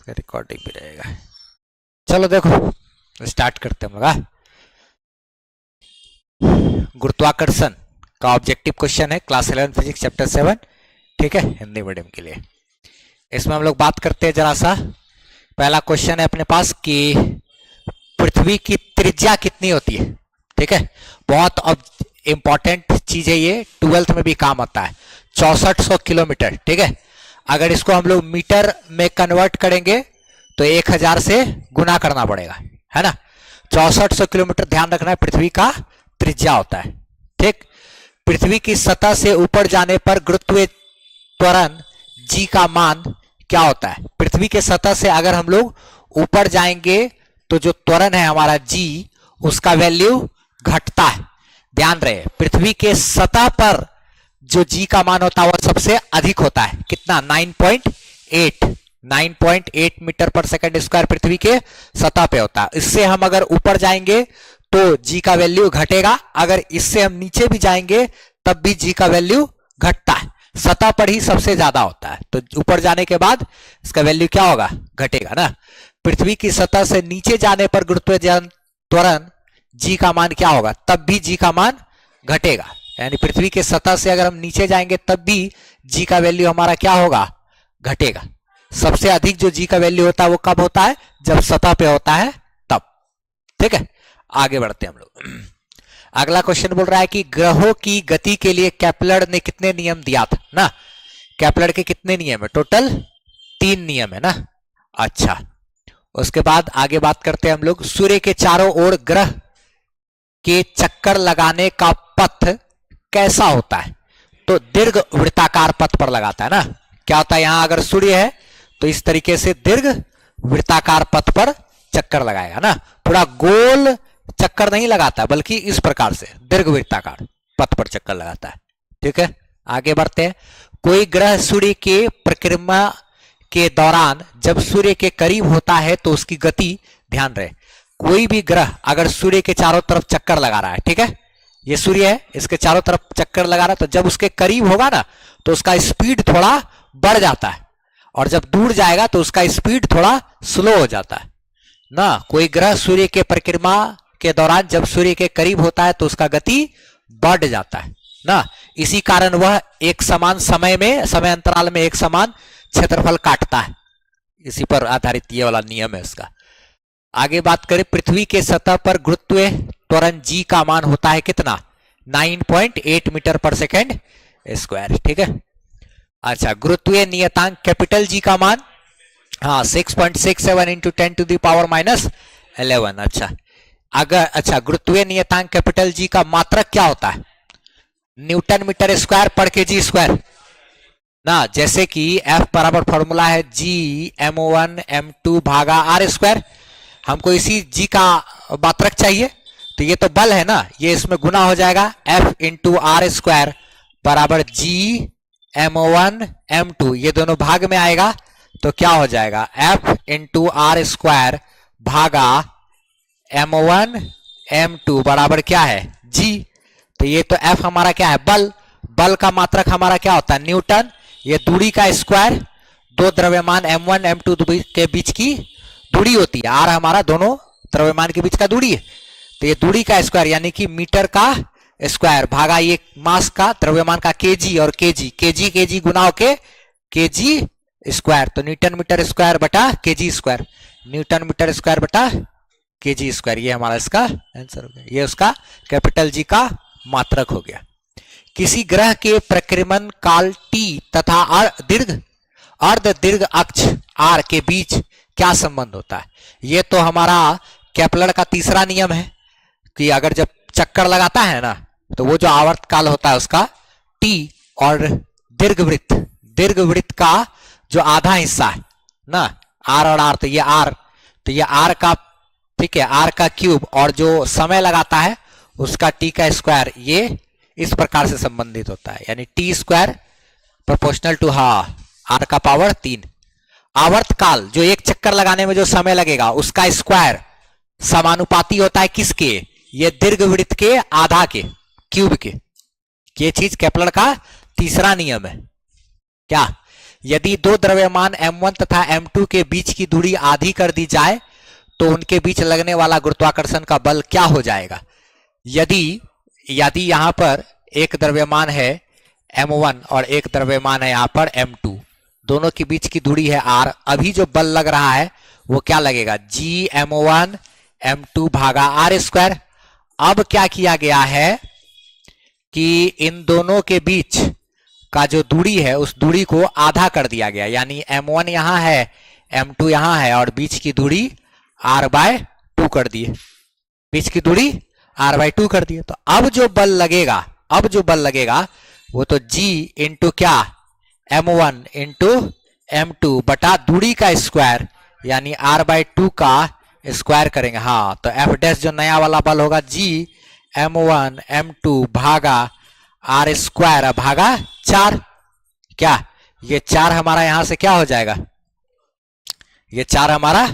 Recording भी रहेगा। चलो देखो स्टार्ट करते हैं हम लोग। गुरुत्वाकर्षण का ऑब्जेक्टिव क्वेश्चन है क्लास 11 फिजिक्स चैप्टर 7, ठीक है, हिंदी मीडियम के लिए। इसमें हम लोग बात करते हैं जरा सा। पहला क्वेश्चन है अपने पास कि पृथ्वी की त्रिज्या कितनी होती है, ठीक है। बहुत इंपॉर्टेंट चीज है ये, 12th में भी काम आता है। 6400 किलोमीटर, ठीक है। अगर इसको हम लोग मीटर में कन्वर्ट करेंगे तो 1000 से गुना करना पड़ेगा, है ना। 6400 किलोमीटर ध्यान रखना है पृथ्वी का त्रिज्या होता है, ठीक। पृथ्वी की सतह से ऊपर जाने पर गुरुत्वीय त्वरण जी का मान क्या होता है। पृथ्वी के सतह से अगर हम लोग ऊपर जाएंगे तो जो त्वरण है हमारा जी, उसका वैल्यू घटता है। ध्यान रहे पृथ्वी के सतह पर जो जी का मान होता है वह सबसे अधिक होता है। कितना? 9.8 मीटर पर सेकंड स्क्वायर पृथ्वी के सतह पे होता है। इससे हम अगर ऊपर जाएंगे तो जी का वैल्यू घटेगा, अगर इससे हम नीचे भी जाएंगे तब भी जी का वैल्यू घटता है। सतह पर ही सबसे ज्यादा होता है, तो ऊपर जाने के बाद इसका वैल्यू क्या होगा? घटेगा ना। पृथ्वी की सतह से नीचे जाने पर गुरुत्वीय त्वरण जी का मान क्या होगा? तब भी जी का मान घटेगा। यानी पृथ्वी के सतह से अगर हम नीचे जाएंगे तब भी जी का वैल्यू हमारा क्या होगा? घटेगा। सबसे अधिक जो जी का वैल्यू होता है वो कब होता है? जब सतह पे होता है तब, ठीक है। आगे बढ़ते हैं हम लोग। अगला क्वेश्चन बोल रहा है कि ग्रहों की गति के लिए केपलर ने कितने नियम दिया था ना। केपलर के कितने नियम है? टोटल 3 नियम है ना। अच्छा, उसके बाद आगे बात करते हैं हम लोग। सूर्य के चारों ओर ग्रह के चक्कर लगाने का पथ कैसा होता है? तो दीर्घ वृत्ताकार पथ पर लगाता है ना। क्या होता है? यहां अगर सूर्य है तो इस तरीके से दीर्घ वृत्ताकार पथ पर चक्कर लगाएगा ना। थोड़ा गोल चक्कर नहीं लगाता बल्कि इस प्रकार से दीर्घ वृत्ताकार पथ पर चक्कर लगाता है, ठीक है। आगे बढ़ते हैं। कोई ग्रह सूर्य के परिक्रमा के दौरान जब सूर्य के करीब होता है तो उसकी गति, ध्यान रहे, कोई भी ग्रह अगर सूर्य के चारों तरफ चक्कर लगा रहा है, ठीक है, ये सूर्य है, इसके चारों तरफ चक्कर लगा रहा है, तो जब उसके करीब होगा ना तो उसका स्पीड थोड़ा बढ़ जाता है, और जब दूर जाएगा तो उसका स्पीड थोड़ा स्लो हो जाता है ना। कोई ग्रह सूर्य के परिक्रमा के दौरान जब सूर्य के करीब होता है तो उसका गति बढ़ जाता है ना। इसी कारण वह एक समान समय अंतराल में एक समान क्षेत्रफल काटता है। इसी पर आधारित ये वाला नियम है इसका। आगे बात करें, पृथ्वी के सतह पर गुरुत्वीय त्वरण जी का मान होता है कितना? 9.8 मीटर पर सेकेंड स्क्वायर, ठीक है। अच्छा, गुरुत्वीय नियतांक कैपिटल जी का मान, हाँ, 6.67 इंटू 10⁻11। अच्छा, गुरुत्वीय नियतांक कैपिटल जी का मात्रक क्या होता है? न्यूटन मीटर स्क्वायर पर केजी स्क्वायर ना। जैसे कि F बराबर फॉर्मूला है G/m1/m2 भागा आर स्क्वायर। हमको इसी G का मात्रक चाहिए, तो ये तो बल है ना, ये इसमें गुना हो जाएगा। F इंटू आर स्क्वायर बराबर G/m1/m2, ये दोनों भाग में आएगा तो क्या हो जाएगा? F इंटू आर स्क्वायर भागा m1/m2 बराबर क्या है? G। तो ये तो F हमारा क्या है? बल। बल का मात्रक हमारा क्या होता है? न्यूटन। ये दूरी का स्क्वायर, दो द्रव्यमान m1 m2 के बीच की दूरी होती है। r हमारा दोनों द्रव्यमान के बीच का दूरी है, तो ये दूरी का स्क्वायर यानी कि मीटर का स्क्वायर भागा ये मास का, द्रव्यमान का केजी, और केजी गुना होके केजी स्क्वायर, तो न्यूटन मीटर स्क्वायर बटा kg square, newton metre square बटा केजी स्क्वायर, ये हमारा इसका आंसर हो गया। ये उसका कैपिटल जी का मात्रक हो गया। किसी ग्रह के परिक्रमण काल t तथा अर्ध दीर्घ अक्ष r के बीच क्या संबंध होता है? ये तो हमारा केपलर का तीसरा नियम है कि अगर जब चक्कर लगाता है ना तो वो जो आवर्त काल होता है उसका t और दीर्घवृत्त का जो आधा हिस्सा है ना, r और r, तो ये r का, ठीक है, r का क्यूब, और जो समय लगाता है उसका t का स्क्वायर, ये इस प्रकार से संबंधित होता है। यानी t square proportional to r का पावर 3। आवर्त काल, जो एक चक्कर लगाने में जो समय लगेगा, उसका स्क्वायर समानुपाती होता है किसके? ये दीर्घवृत्त के आधा के, क्यूब के। ये चीज केपलर का तीसरा नियम है। क्या? यदि दो द्रव्यमान m1 तथा m2 के बीच की दूरी आधी कर दी जाए तो उनके बीच लगने वाला गुरुत्वाकर्षण का बल क्या हो जाएगा। यदि यदि यहां पर एक द्रव्यमान है m1 और एक द्रव्यमान है यहां पर m2, दोनों के बीच की दूरी है r, अभी जो बल लग रहा है वो क्या लगेगा, g m1 m2 भागा r स्क्वायर। अब क्या किया गया है कि इन दोनों के बीच का जो दूरी है उस दूरी को आधा कर दिया गया, यानी m1 यहां है m2 यहां है और बीच की दूरी r/2 कर दिए, बीच की दूरी r/2 कर दिए। तो अब जो बल लगेगा वो तो g इंटू क्या m1 इंटू m2 बटा दूरी का स्क्वायर यानी r/2 का स्क्वायर करेंगे। हाँ, तो F डैश जो नया वाला बल होगा g m1 m2 भागा r स्क्वायर भागा 4। क्या ये 4 हमारा यहां से क्या हो जाएगा, ये 4 हमारा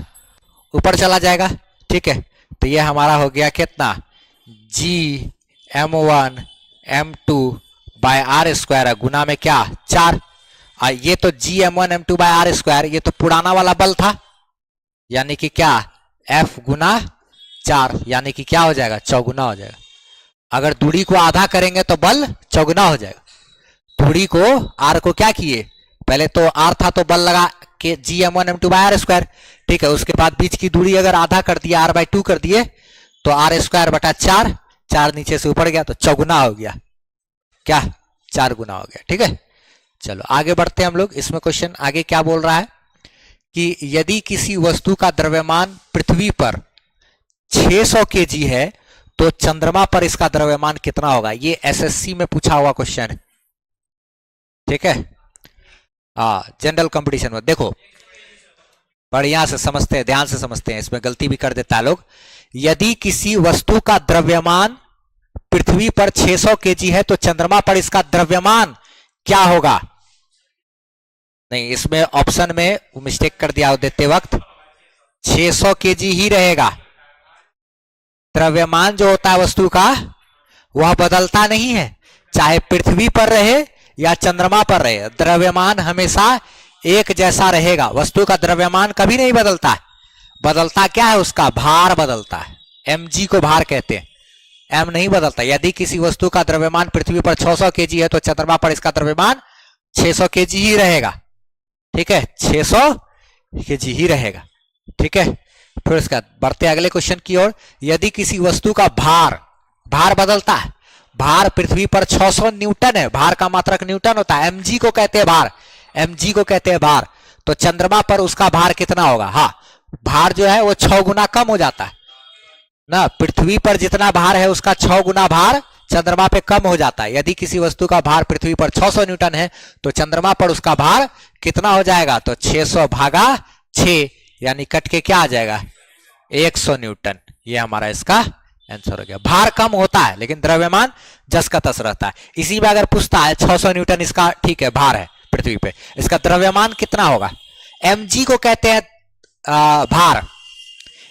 ऊपर चला जाएगा। ठीक है, तो ये हमारा हो गया कितना, g m1 m2 by R square गुना में क्या 4। ये तो g m1 m2 by R square ये तो पुराना वाला बल था, यानी कि क्या F गुना 4, यानी कि क्या हो जाएगा, चौगुना हो जाएगा। अगर दूरी को आधा करेंगे तो बल चौगुना हो जाएगा। दूरी को r को क्या किए, पहले तो r था तो बल लगा के g m1 m2 by R square. ठीक है, उसके बाद बीच की दूरी अगर आधा कर दिया r/2 कर दिए तो r स्क्वायर बटा 4, 4 नीचे से ऊपर गया तो चौगुना हो गया, क्या 4 गुना हो गया। ठीक है, चलो आगे बढ़ते हैं हम लोग। इसमें क्वेश्चन आगे क्या बोल रहा है कि यदि किसी वस्तु का द्रव्यमान पृथ्वी पर 600 kg है तो चंद्रमा पर इसका द्रव्यमान कितना होगा। ये एसएससी में पूछा हुआ क्वेश्चन है। ठीक है, जनरल कंपटीशन में देखो बढ़िया से समझते हैं, ध्यान से समझते हैं, इसमें गलती भी कर देता है लोग। यदि किसी वस्तु का द्रव्यमान पृथ्वी पर 600 kg है तो चंद्रमा पर इसका द्रव्यमान क्या होगा। नहीं, इसमें ऑप्शन में मिस्टेक कर दिया देते वक्त, 600 kg ही रहेगा। द्रव्यमान जो होता है वस्तु का वह बदलता नहीं है, चाहे पृथ्वी पर रहे या चंद्रमा पर रहे, द्रव्यमान हमेशा एक जैसा रहेगा। वस्तु का द्रव्यमान कभी नहीं बदलता है। बदलता क्या है, उसका भार बदलता है, mg को भार कहते हैं, m नहीं बदलता। यदि किसी वस्तु का द्रव्यमान पृथ्वी पर 600 kg है तो चंद्रमा पर इसका द्रव्यमान 600 kg ही रहेगा। ठीक है, 600 kg ही रहेगा। ठीक है, फिर इसका बढ़ते अगले क्वेश्चन की ओर। यदि किसी वस्तु का भार बदलता है, भार पृथ्वी पर 600 न्यूटन है, भार का मात्रक न्यूटन होता है, mg को कहते हैं भार, mg को कहते हैं भार, तो चंद्रमा पर उसका भार कितना होगा। हाँ, भार जो है वो 6 गुना कम हो जाता है ना, पृथ्वी पर जितना भार है उसका 6 गुना भार चंद्रमा पे कम हो जाता है। यदि किसी वस्तु का भार पृथ्वी पर 600 न्यूटन है तो चंद्रमा पर उसका भार कितना हो जाएगा, तो 600 भागा 6 यानी कट के क्या आ जाएगा 100 न्यूटन। ये हमारा इसका आंसर हो गया। भार कम होता है लेकिन द्रव्यमान जस का तस रहता है। इसी में अगर पूछता है 600 न्यूटन इसका ठीक है भार है पृथ्वी पे, इसका द्रव्यमान कितना होगा, mg को कहते हैं भार,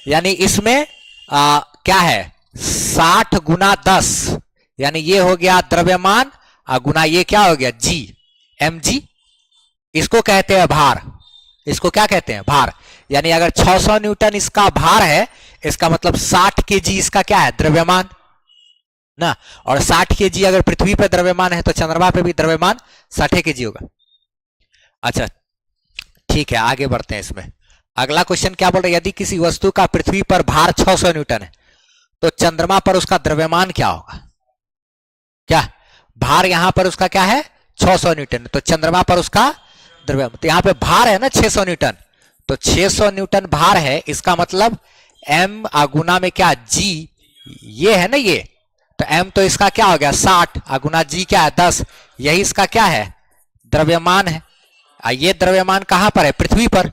यानी इसमें क्या है 60 गुना 10, यानी ये हो गया द्रव्यमान गुना ये क्या हो गया g, mg इसको कहते हैं भार, इसको क्या कहते हैं भार। यानी अगर 600 न्यूटन इसका भार है इसका मतलब 60 केजी इसका क्या है द्रव्यमान ना, और 60 केजी अगर पृथ्वी पर द्रव्यमान है तो चंद्रमा पे भी द्रव्यमान 60 केजी होगा। अच्छा ठीक है, आगे बढ़ते हैं इसमें। अगला क्वेश्चन क्या बोल रहा है, यदि किसी वस्तु का पृथ्वी पर भार 600 न्यूटन है तो चंद्रमा पर उसका द्रव्यमान क्या होगा। क्या भार यहां पर उसका क्या है 600 न्यूटन, तो चंद्रमा पर उसका द्रव्यमान, तो यहां पे भार है ना 600 न्यूटन, तो 600 न्यूटन भार है, इसका मतलब m गुना में क्या g, ये है ना ये, तो m तो इसका क्या हो गया 60 गुना g क्या है 10, यही इसका क्या है द्रव्यमान है। ये द्रव्यमान कहां पर है पृथ्वी पर,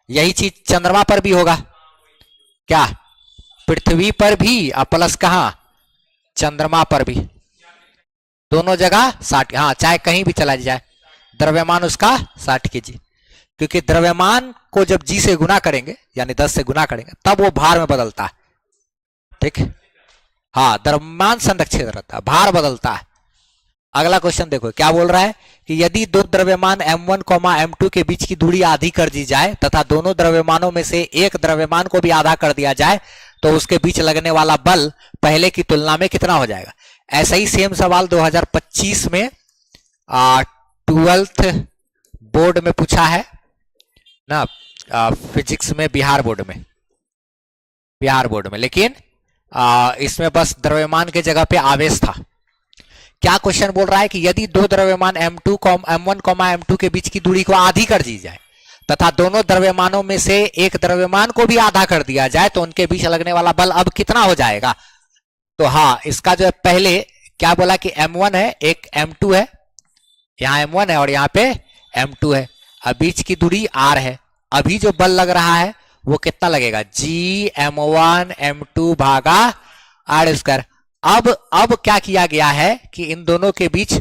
यही चीज चंद्रमा पर भी होगा, क्या पृथ्वी पर भी प्लस कहां चंद्रमा पर भी, दोनों जगह 60, हाँ चाहे कहीं भी चला जाए द्रव्यमान उसका 60 केजी, क्योंकि द्रव्यमान को जब g से गुना करेंगे यानी 10 से गुना करेंगे तब वो भार में बदलता है। ठीक है, हाँ द्रव्यमान संरक्षित रहता है, भार बदलता है। अगला क्वेश्चन देखो क्या बोल रहा है कि यदि दो द्रव्यमान m1, m2 के बीच की दूरी आधी कर दी जाए तथा दोनों द्रव्यमानों में से एक द्रव्यमान को भी आधा कर दिया जाए तो उसके बीच लगने वाला बल पहले की तुलना में कितना हो जाएगा। ऐसा ही सेम सवाल 2025 में 12th बोर्ड में पूछा है ना, फिजिक्स में बिहार बोर्ड में, लेकिन इसमें बस द्रव्यमान के जगह पे आवेश था। क्या क्वेश्चन बोल रहा है कि यदि दो द्रव्यमान m1, m2 के बीच की दूरी को आधी कर दी जाए तथा दोनों द्रव्यमानों में से एक द्रव्यमान को भी आधा कर दिया जाए तो उनके बीच लगने वाला बल अब कितना हो जाएगा। तो हाँ, इसका जो है पहले क्या बोला कि m1 है, एक m2 है, यहाँ m1 है और यहाँ पे m2 है, अब बीच की दूरी r है। अभी जो बल लग रहा है वो कितना लगेगा, g m1 m2 भागा r स्क्वायर। अब क्या किया गया है कि इन दोनों के बीच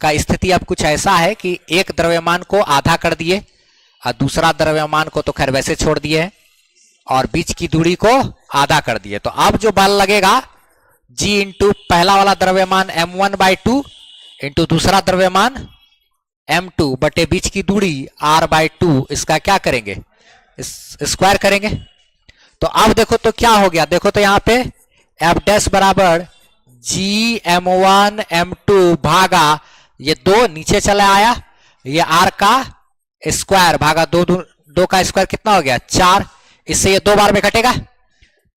का स्थिति अब कुछ ऐसा है कि एक द्रव्यमान को आधा कर दिए और दूसरा द्रव्यमान को तो खैर वैसे छोड़ दिए है और बीच की दूरी को आधा कर दिए। तो अब जो बल लगेगा g इंटू पहला वाला द्रव्यमान m1/2 इंटू दूसरा द्रव्यमान m2 बटे बीच की दूरी r/2, इसका क्या करेंगे, स्क्वायर करेंगे। तो अब देखो तो क्या हो गया, देखो तो यहाँ पे f डैश बराबर g m1 m2 भागा ये दो नीचे चला आया, ये r का स्क्वायर भागा दो का स्क्वायर कितना हो गया 4, इससे ये 2 बार में कटेगा तो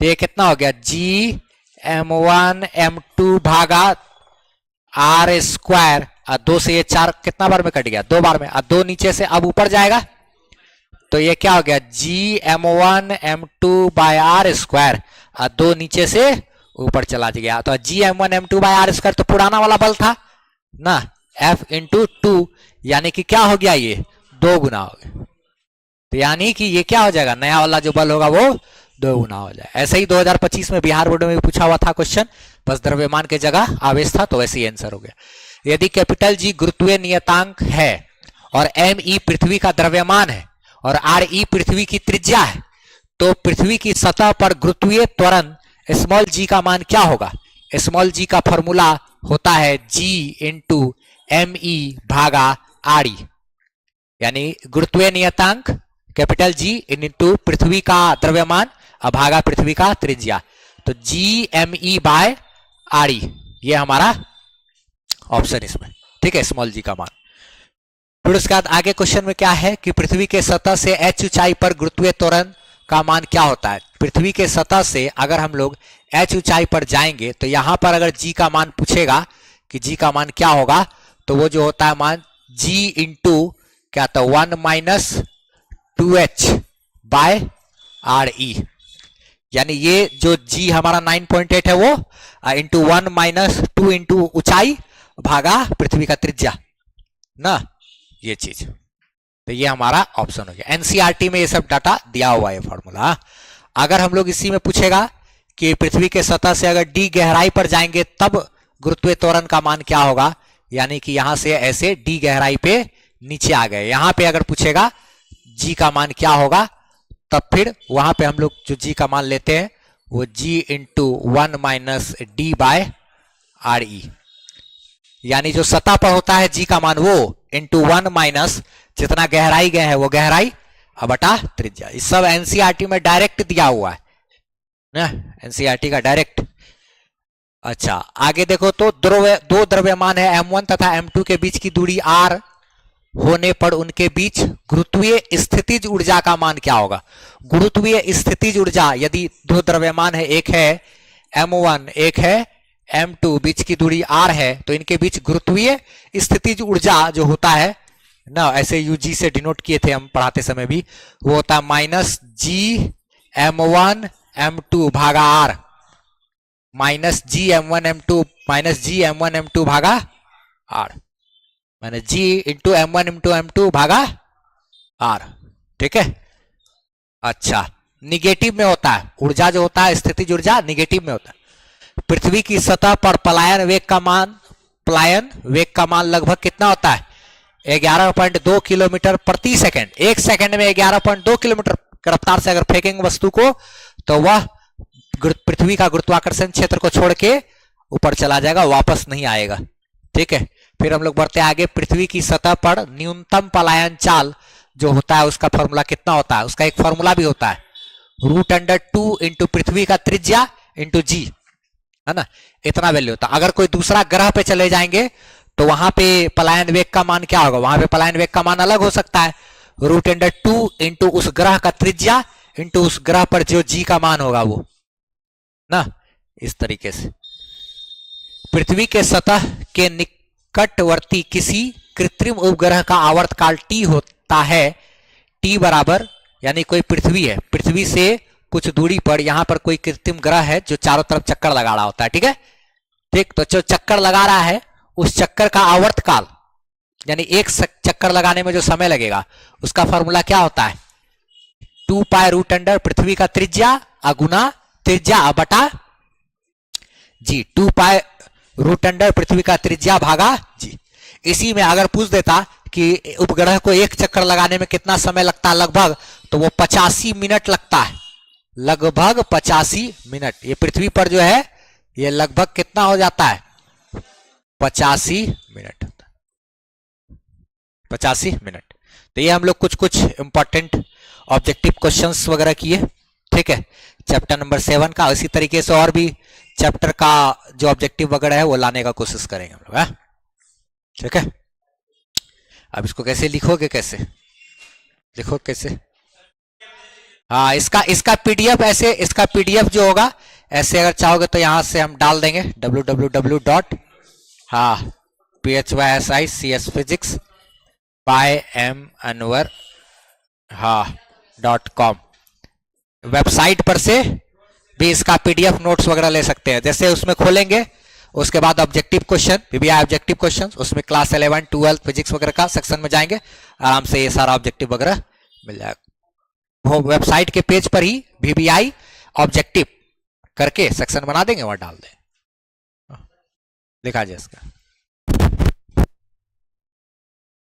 ये कितना हो गया g m1 m2 भागा r स्क्वायर, 2 से ये 4 कितना बार में कट गया 2 बार में, 2 नीचे से अब ऊपर जाएगा तो ये क्या हो गया g m1 m2 bye r square, 2 नीचे से ऊपर चला गया तो g m1 m2 bye r square तो पुराना वाला बल था ना, f इंटू 2, यानी कि क्या हो गया ये 2 गुना हो गया। तो यानी कि ये क्या हो जाएगा, नया वाला जो बल होगा वो 2 गुना हो जाए। ऐसे ही 2025 में बिहार बोर्ड में भी पूछा हुआ था क्वेश्चन, बस द्रव्यमान के जगह आवेश था तो वैसे ही आंसर हो गया। यदि कैपिटल G गुरुत्वीय नियतांक है और me पृथ्वी का द्रव्यमान है और re पृथ्वी की त्रिज्या है तो पृथ्वी की सतह पर गुरुत्वीय त्वरण स्मॉल g का मान क्या होगा। स्मॉल g का फॉर्मूला होता है g इंटू me भागा re, यानी गुरुत्वीय नियतांक कैपिटल G इंटू पृथ्वी का द्रव्यमान भागा पृथ्वी का त्रिज्या, तो g me बाय re ये हमारा ऑप्शन इसमें, ठीक है, स्मॉल g का मान। फिर उसके बाद आगे क्वेश्चन में क्या है कि पृथ्वी के सतह से h ऊंचाई पर गुरुत्वीय त्वरण का मान क्या होता है। पृथ्वी के सतह से अगर हम लोग h ऊंचाई पर जाएंगे तो यहां पर अगर g का मान पूछेगा कि g का मान क्या होगा तो वो जो होता है मान g इंटू क्या था 1 माइनस 2h बाय re, यानी ये जो g हमारा 9.8 है वो इंटू 1 माइनस 2 इंटू ऊंचाई भागा पृथ्वी का त्रिज्या ना, ये चीज। तो ये हमारा ऑप्शन हो गया। एनसीईआरटी में ये सब डाटा दिया हुआ है फॉर्मूला। अगर हम लोग इसी में पूछेगा कि पृथ्वी के सतह से अगर d गहराई पर जाएंगे तब गुरुत्वीय त्वरण का मान क्या होगा, यानी कि यहां से ऐसे d गहराई पे नीचे आ गए, यहां पे अगर पूछेगा g का मान क्या होगा तब फिर वहां पे हम लोग जो g का मान लेते हैं वो g into 1 minus d by re, यानी जो सतह पर होता है g का मान वो इंटू 1 माइनस जितना गहराई गए है वो गहराई बटा त्रिज्या। इस सब एनसीईआरटी में डायरेक्ट दिया हुआ है ना, एनसीईआरटी का डायरेक्ट। अच्छा आगे देखो तो दो द्रव्यमान है m1 तथा m2 के बीच की दूरी r होने पर उनके बीच गुरुत्वीय स्थितिज ऊर्जा का मान क्या होगा। गुरुत्वीय स्थितिज ऊर्जा यदि दो द्रव्यमान है, एक है m1 एक है m2, बीच की दूरी r है तो इनके बीच गुरुत्वीय स्थितिज ऊर्जा जो होता है ना, ऐसे यूजी से डिनोट किए थे हम पढ़ाते समय भी, वो होता है माइनस जी m1 m2 भागा r, माइनस जी m1 m2 माइनस जी m1 m2 भागा r, माइनस जी इंटू m1 इंटू m2 भागा r, ठीक है। अच्छा निगेटिव में होता है ऊर्जा जो होता है स्थितिज ऊर्जा निगेटिव में होता है। पृथ्वी की सतह पर पलायन वेग का मान लगभग कितना होता है 11.2 किलोमीटर प्रति सेकंड। एक सेकंड में 11.2 किलोमीटर की रफ्तार से अगर फेंकेंगे वस्तु को तो वह पृथ्वी का गुरुत्वाकर्षण क्षेत्र को छोड़ के ऊपर चला जाएगा, वापस नहीं आएगा, ठीक है। फिर हम लोग बढ़ते आगे, पृथ्वी की सतह पर न्यूनतम पलायन चाल जो होता है उसका फॉर्मूला कितना होता है, उसका एक फॉर्मूला भी होता है, √2 इंटू पृथ्वी का त्रिज्या इंटू जी, है ना, इतना वैल्यू होता है। अगर कोई दूसरा ग्रह पे चले जाएंगे तो वहां पे पलायन वेग का मान क्या होगा, वहां पे पलायन वेग का मान अलग हो सकता है, √2 इंटू उस ग्रह का त्रिज्या इंटू उस ग्रह पर जो जी का मान होगा वो ना, इस तरीके से। पृथ्वी के सतह के निकटवर्ती किसी कृत्रिम उपग्रह का आवर्तकाल टी होता है, टी बराबर, यानी कोई पृथ्वी है, पृथ्वी से कुछ दूरी पर यहां पर कोई कृत्रिम ग्रह है जो चारों तरफ चक्कर लगा रहा होता है, ठीक है, ठीक। तो जो चक्कर लगा रहा है उस चक्कर का आवर्तकाल, यानी एक चक्कर लगाने में जो समय लगेगा, उसका फॉर्मूला क्या होता है, 2 पाई रूट अंडर पृथ्वी का त्रिज्या अगुना त्रिज्या बटा जी, 2 पाई रूट अंडर पृथ्वी का त्रिज्या भागा जी। इसी में अगर पूछ देता कि उपग्रह को एक चक्कर लगाने में कितना समय लगता है लगभग, तो वो 85 मिनट लगता है, लगभग 85 मिनट। ये पृथ्वी पर जो है ये लगभग कितना हो जाता है, 85 मिनट, 85 मिनट। तो ये हम लोग कुछ कुछ इंपॉर्टेंट ऑब्जेक्टिव क्वेश्चंस वगैरह किए, ठीक है, चैप्टर नंबर 7 का। इसी तरीके से और भी चैप्टर का जो ऑब्जेक्टिव वगैरह है वो लाने का कोशिश करेंगे हम लोग, ठीक है। अब इसको कैसे लिखोगे, कैसे लिखो कैसे, हाँ, इसका पीडीएफ ऐसे, इसका पीडीएफ जो होगा ऐसे अगर चाहोगे तो यहां से हम डाल देंगे www. हाँ PHYSICS by M Anwar हाँ .com वेबसाइट पर से भी इसका पीडीएफ नोट्स वगैरह ले सकते हैं। जैसे उसमें खोलेंगे, उसके बाद objective question, PBI objective question, उसमें क्लास 11 12 फिजिक्स वगैरह का सेक्शन में जाएंगे, आराम से ये सारा ऑब्जेक्टिव वगैरह मिल जाएगा। वो वेबसाइट के पेज पर ही पीबीआई ऑब्जेक्टिव करके सेक्शन बना देंगे, वहां डाल दें, लिखा जाए इसका।